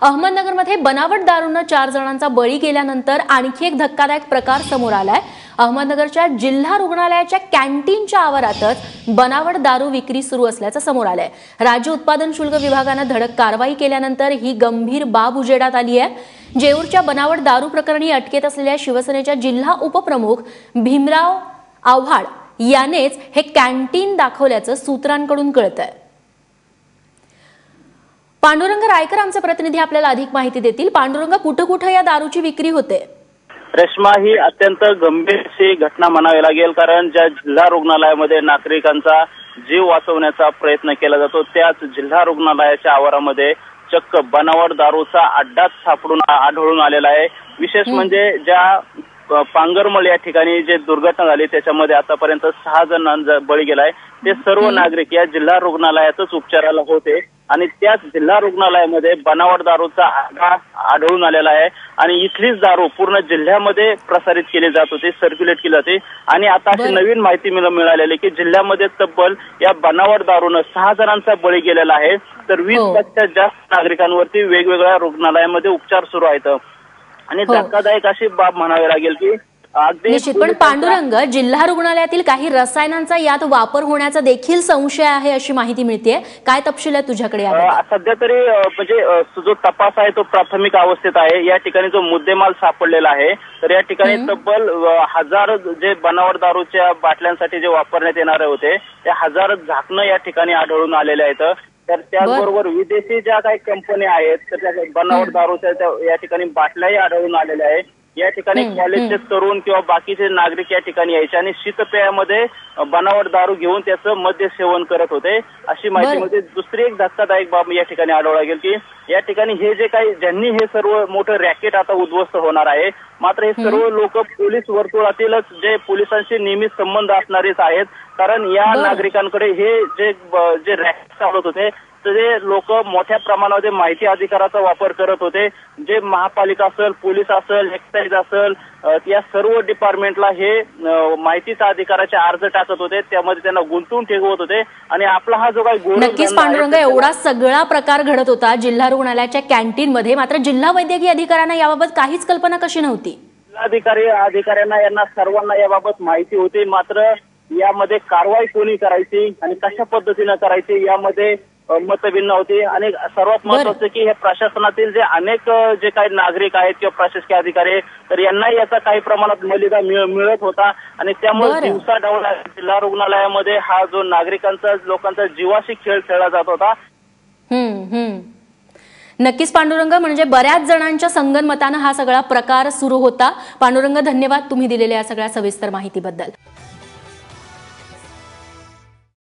अहमदनगरमध्ये बनावट दारूने 4 जणांचा बळी गेल्यानंतर आणखी एक धक्कादायक प्रकार समोर आलाय। अहमदनगरच्या जिल्हा रुग्णालयाच्या कॅन्टीनच्या आवारातच बनावट दारू विक्री सुरू असल्याचं समोर आलंय। राज्य उत्पादन शुल्क विभागाने धडक कारवाई केल्यानंतर ही गंभीर बाब उजेडात आली आहे। जेऊरच्या बनावट दारू प्रकरणी अटकेत असलेल्या शिवसेनेच्या जिल्हा उपप्रमुख भीमराव आव्हाड यानेच हे कॅन्टीन दाखवल्याचं सूत्रांकडून कळतंय। पांडुरंग रायकर आमचे प्रतिनिधी आपल्याला अधिक माहिती देतील। पांडुरंग, कुठे या दारूची विक्री होते? रेश्मा, ही अत्यंत गंभीर अशी घटना म्हणावी लागेल, कारण ज्या जिल्हा रुग्णालयामध्ये नागरिकांचा जीव वाचवण्याचा प्रयत्न केला जातो त्याच जिल्हा रुग्णालयाच्या आवारामध्ये चक्क बनावट दारूचा अड्डाच सापडून आढळून आलेला आहे। विशेष म्हणजे ज्या पांगरमळ या ठिकाणी जे दुर्घटना झाली त्याच्यामध्ये आतापर्यंत 6 जणांचा बळी गेलाय। ते सर्व नागरिक या जिल्हा रुग्णालयातच उपचाराला होते आणि त्याच जिल्हा रुग्णालयामध्ये बनावट दारूचा आढा आढळून आलेला आहे आणि इथलीच दारू पूर्ण जिल्ह्यामध्ये प्रसारित केली जात होती, सर्क्युलेट केली जाते। आणि आता अशी नवीन माहिती मिळालेली की जिल्ह्यामध्ये तब्बल या बनावट दारूने 6 जणांचा बळी गेलेला आहे, तर 20 पेक्षा जास्त नागरिकांवरती वेगवेगळ्या रुग्णालयामध्ये उपचार सुरू आहेत। आणि धक्कादायक अशी बाब म्हणावी लागेल की निश्चित, पण पांडुरंग, जिल्हा रुग्णालयातील काही रसायनांचा यात वापर होण्याचा देखील संशय आहे अशी माहिती मिळते। काय तपशील आहे तुझ्याकडे? सध्या तरी म्हणजे जो तपास आहे तो प्राथमिक अवस्थेत आहे। या ठिकाणी जो मुद्देमाल सापडलेला आहे, तर या ठिकाणी तब्बल 1000 जे बनावट दारूच्या बाटल्यांसाठी जे वापरण्यात येणारे होते त्या 1000 झाकणं या ठिकाणी आढळून आलेले आहेत। तर त्याचबरोबर विदेशी ज्या काही कंपन्या आहेत तर त्या बनावट दारूच्या या ठिकाणी बाटल्याही आढळून आलेल्या आहेत। या ठिकाणी कॉलेजचे तरुण किंवा बाकीचे नागरिक या ठिकाणी यायचे आणि शीतपेयामध्ये बनावट दारू घेऊन त्याचं मद्य सेवन करत होते अशी माहिती मिळते। दुसरी एक धक्कादायक बाब या ठिकाणी आढळून लागेल की या ठिकाणी हे जे काही ज्यांनी हे सर्व मोठं रॅकेट आता उद्ध्वस्त होणार आहे, मात्र हे सर्व लोक पोलीस वर्तुळातीलच जे पोलिसांशी नेहमी संबंध असणारेच आहेत, कारण या नागरिकांकडे हे जे रॅकेट चालवत होते ते लोक मोठ्या प्रमाणामध्ये माहिती अधिकाराचा वापर करत होते। जे महापालिका असेल, पोलीस असेल, एक्साईज असेल, या सर्व डिपार्टमेंटला हे माहितीचा अधिकाराचे अर्ज टाकत होते, त्यामध्ये त्यांना गुंतवून ठेवत होते आणि आपला हा जो काही नक्कीच पांडुरंग, एवढा सगळा प्रकार घडत होता जिल्हा रुग्णालयाच्या कॅन्टीन मध्ये, मात्र जिल्हा वैद्यकीय अधिकाऱ्यांना याबाबत काहीच कल्पना कशी नव्हती? अधिकाऱ्यांना यांना सर्वांना याबाबत माहिती होती, मात्र यामध्ये कारवाई कोणी करायची आणि कशा पद्धतीने करायची यामध्ये मतभिन्न होती। आणि सर्वात महत्वाचं की हे प्रशासनातील जे अनेक जे काही नागरिक आहेत किंवा प्रशासकीय अधिकारी तर यांना याचा काही प्रमाणात मलिदा मिळत होता आणि त्यामुळे दिवसाढवळ्या जिल्हा रुग्णालयामध्ये हा जो नागरिकांचा लोकांचा जीवाशी खेळ खेळला जात होता। नक्कीच पांडुरंग, म्हणजे बऱ्याच जणांच्या संगनमताने हा सगळा प्रकार सुरू होता। पांडुरंग, धन्यवाद तुम्ही दिलेल्या या सगळ्या सविस्तर माहितीबद्दल।